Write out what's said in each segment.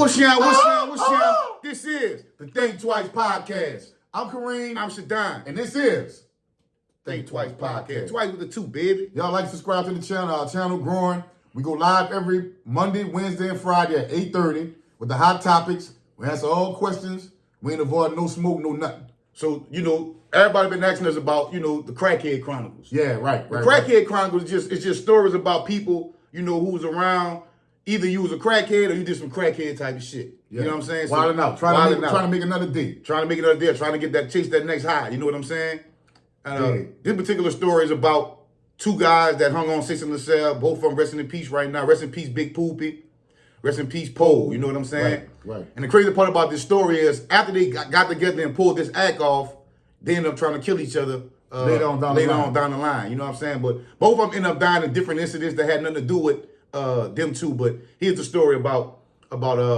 What's up? This is the Think Twice Podcast. I'm Kareem. I'm Shadan. And this is Think Twice Podcast. Twice with the two, baby. Y'all like to subscribe to the channel. Our channel growing. We go live every Monday, Wednesday, and Friday at 8:30 with the hot topics. We answer all questions. We ain't avoid no smoke, no nothing. So, everybody been asking us about, the Crackhead Chronicles. Yeah, right. The Crackhead Chronicles is just stories about people, who was around. Either you was a crackhead or you did some crackhead type of shit. Yeah. You know what I'm saying? Wilding out. Trying to make another day. Trying to make another day. Trying to chase that next high. You know what I'm saying? This particular story is about two guys that hung on 6 in the cell. Both of them resting in peace right now. Rest in peace, Big Poopy. Rest in peace, Pole. You know what I'm saying? Right. And the crazy part about this story is after they got together and pulled this act off, they ended up trying to kill each other later on down the line. You know what I'm saying? But both of them ended up dying in different incidents that had nothing to do with them two. But here's the story about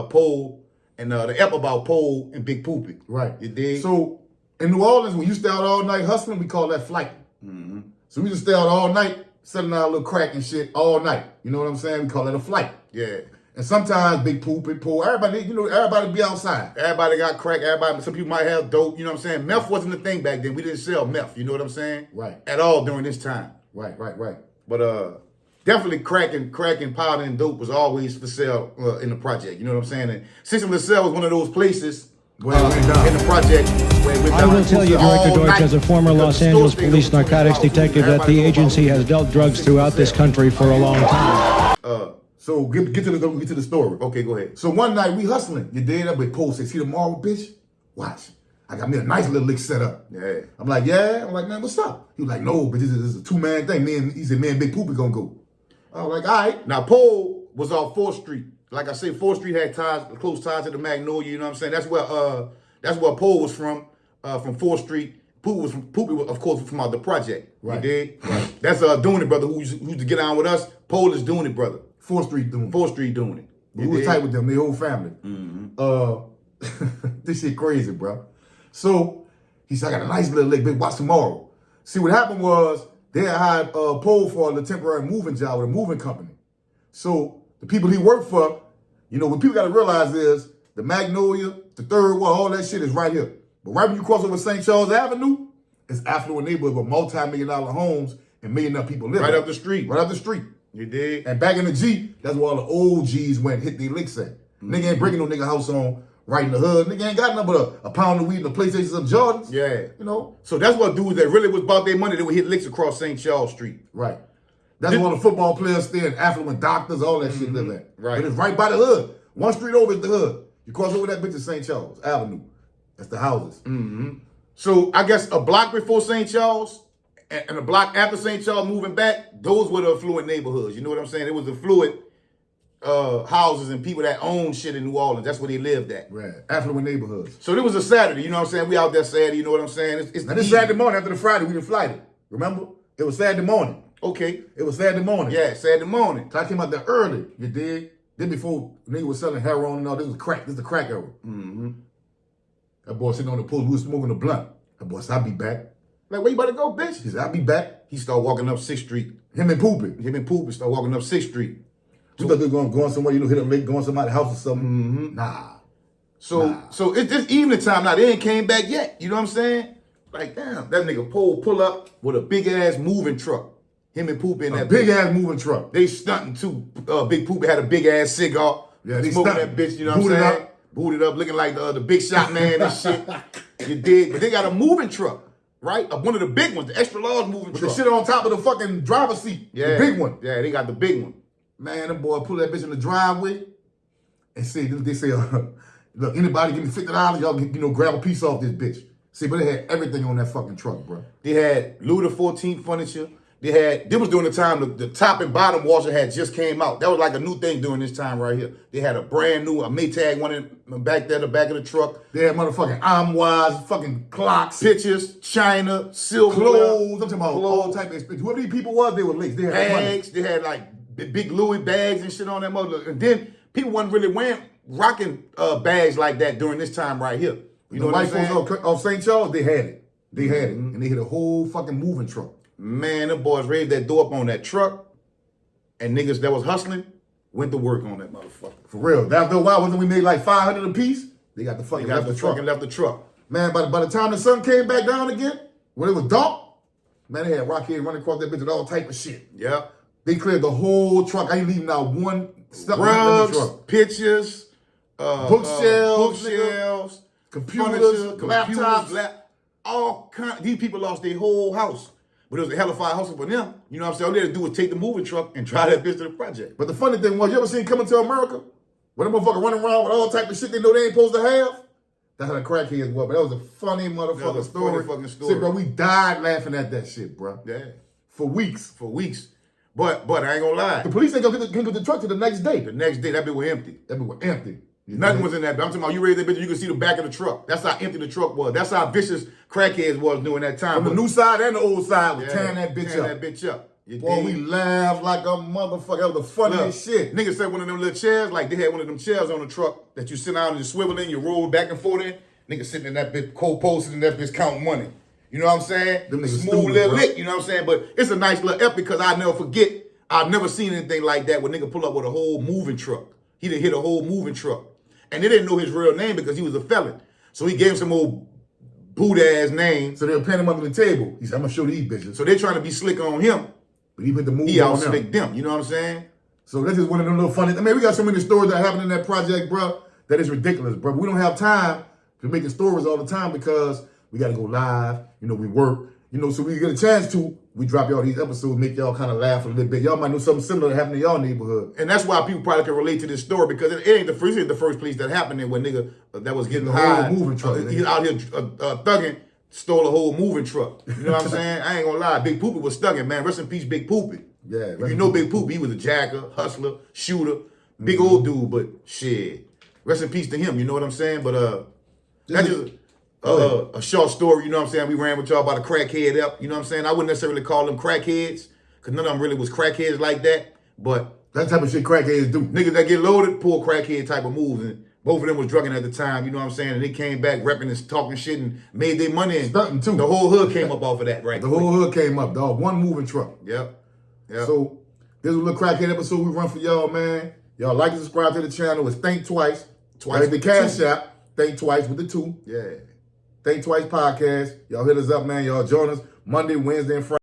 Pole and the ep about Pole and Big Poopy. Right. You dig? So in New Orleans, when you stay out all night hustling, we call that flight. Mm-hmm. So we just stay out all night, selling our little crack and shit all night. You know what I'm saying? We call it a flight. Yeah. And sometimes Big Poopy, Pole, everybody be outside. Everybody got crack. Some people might have dope. You know what I'm saying? Meth wasn't a thing back then. We didn't sell meth. You know what I'm saying? Right. At all during this time. Right. But definitely crack and powder and dope was always for sale in the project. You know what I'm saying? And 6 in the Cell was one of those places in the project where it went down. I will tell you, Director Deutsch, as a former Los Angeles police narcotics detective, that the agency has dealt drugs throughout this country for a long time. So get to the story. Okay, go ahead. So one night we hustling. You did up with Pole said, see tomorrow, bitch? Watch. I got me a nice little lick set up. Yeah. I'm like, yeah. I'm like, man, what's up? He was like, no, but this is a two-man thing. He said, me and Big Poopy gonna go. I was like, all right. Now, Pole was off 4th Street. Like I say, 4th Street had close ties to the Magnolia, you know what I'm saying? That's where Pole was from 4th Street. Poopy was, of course, from out the project. Right. You dig? Right. That's Doing It brother who used to get on with us. Pole is Doing It brother. 4th Street doing it. 4th Street doing it. We was tight with them, their whole family. Mm-hmm. This shit crazy, bro. So he said, I got a nice little lick, bitch, watch tomorrow. See, what happened was they had hired Pole for the temporary moving job with a moving company. So the people he worked for, what people got to realize is the Magnolia, the Third Ward, all that shit is right here. But right when you cross over St. Charles Avenue, it's affluent neighborhood with multi-million-dollar homes and million-dollar people living. Right up the street. Right up the street. You dig? And back in the G, that's where all the old G's went, hit their licks at. Nigga ain't breaking no nigga house on right in the hood. Nigga ain't got nothing but a pound of weed and a PlayStation, some Jordans. Yeah. So that's what dudes that really was about their money, they would hit licks across St. Charles Street. Right. That's where all the football players stay and affluent doctors, all that shit live at. Right. But it's right by the hood. One street over is the hood. You cross over that bitch to St. Charles Avenue. That's the houses. Mm-hmm. So I guess a block before St. Charles and a block after St. Charles moving back, those were the affluent neighborhoods. You know what I'm saying? It was affluent houses and people that owned shit in New Orleans. That's where they lived at. Right. Affluent neighborhoods. So it was a Saturday, you know what I'm saying? We out there Saturday, you know what I'm saying? Now this Saturday morning after the Friday, we didn't flight it. Remember? It was Saturday morning. Okay. It was Saturday morning. Yeah, Saturday morning. So I came out there early, you dig? Then before nigga was selling heroin and all, this was crack. This is the crack era. Mm-hmm. That boy sitting on the post, we was smoking a blunt. That boy said, I'll be back. Like, where you about to go, bitch? He said, I'll be back. He started walking up 6th Street. Him and Poopy started walking up 6th Street. We thought they were going somewhere, hit a lake, going to somebody's house or something. Mm-hmm. Nah. So it's this evening time now. They ain't came back yet. You know what I'm saying? Like, damn, that nigga Pole pull up with a big ass moving truck. Him and Poopy in that big ass moving truck. They stunting too. Big Poopy had a big ass cigar. Yeah, they smoking stunting. that bitch. You know what I'm saying? Booted up, looking like the big shot man and shit. You dig? But they got a moving truck, right? One of the big ones, the extra large moving truck. The shit on top of the fucking driver's seat. Yeah, the big one. Yeah, they got the big one. Man, them boy pull that bitch in the driveway and they say, look, anybody give me $50, y'all can, grab a piece off this bitch. See, but they had everything on that fucking truck, bro. They had Louis XIV furniture. They was during the time the top and bottom washer had just came out. That was like a new thing during this time right here. They had a brand new, a Maytag one in back there, the back of the truck. They had motherfucking armoires, fucking clocks, pictures, china, silver, clothes. I'm talking about all type of expensive. Whoever these people was, they were laced. They had bags. They had like big Louis bags and shit on that mother. And then people wasn't really rocking bags like that during this time right here. You know what I'm saying? Off St. Charles, they had it. They had it. And they hit a whole fucking moving truck. Man, them boys raised that door up on that truck. And niggas that was hustling, went to work on that motherfucker. For real. After a while, wasn't we made like 500 a piece? They got the They fucking got left the the truck. fucking left the truck. Man, by the time the sun came back down again, when it was dark, man, they had rockheads running across that bitch with all type of shit. Yeah. They cleared the whole truck. I ain't leaving out one stuff in the Rugs, truck. pictures, Bookshelves, computers, laptops. all kind. These people lost their whole house. But it was a hell of a hustle for them. You know what I'm saying? All they had to do was take the moving truck and drive that bitch to the project. But the funny thing was, you ever seen Coming to America? When them motherfuckers running around with all type of shit they know they ain't supposed to have? That's how the crackheads was. But that was a funny motherfucking story. Funny fucking story. Shit, bro, we died laughing at that shit, bro. Yeah. For weeks. For weeks. But I ain't gonna lie. The police ain't gonna get the truck till the next day. The next day, that bitch was empty. That bitch was empty. Nothing was in that bitch. I'm talking about you raised that bitch, you can see the back of the truck. That's how empty the truck was. That's how vicious crackheads was during that time. From the new side and the old side was tearing that bitch tearing up. that bitch up. You Boy, dig? we laughed like a motherfucker. That was the funniest shit. Niggas said one of them little chairs, like they had one of them chairs on the truck that you sit down and you swivel in, you roll back and forth in. Niggas sitting in that bitch, cold posted in that bitch counting money. You know what I'm saying? Them niggas Smooth stupid, little bro. lick, you know what I'm saying? But it's a nice little epic because I'll never forget. I've never seen anything like that where nigga pull up with a whole moving truck. He done hit a whole moving truck. And they didn't know his real name because he was a felon. So he gave him some old boot-ass name. So they were paying him under the table. He said, I'm gonna show these bitches. So they trying to be slick on him. But he put the move He on out them. slick them. You know what I'm saying? So that's just one of them little funny. I mean, we got so many stories that happened in that project, bro, that is ridiculous, bro. We don't have time to make the stories all the time because we gotta go live. You know, we work. You know, so we get a chance to, we drop y'all these episodes, make y'all kind of laugh a little bit. Y'all might know something similar that happened in y'all neighborhood. And that's why people probably can relate to this story because it ain't the first place that happened there when nigga that was getting The whole high. moving truck, He out here thugging, stole a whole moving truck. You know what I'm saying? I ain't gonna lie. Big Poopy was thugging, man. Rest in peace, Big Poopy. Yeah. If you know Big Poopy, he was a jacker, hustler, shooter, big old dude, but shit. Rest in peace to him, you know what I'm saying? But that's just a short story, you know what I'm saying? We ran with y'all about a crackhead up, you know what I'm saying? I wouldn't necessarily call them crackheads, because none of them really was crackheads like that, but that type of shit crackheads do. niggas that get loaded pull crackhead type of moves, and both of them was drugging at the time, you know what I'm saying? And they came back repping and talking shit and made their money. And Stunting too. The whole hood came up off of that, right? The whole hood came up, dog. One moving truck. Yep. So this is a little crackhead episode we run for y'all, man. Y'all like and subscribe to the channel. It's Think Twice. Twice Like the with the Cash two. App. Think Twice with the 2. Yeah. Think Twice podcast. Y'all hit us up, man. Y'all join us Monday, Wednesday, and Friday.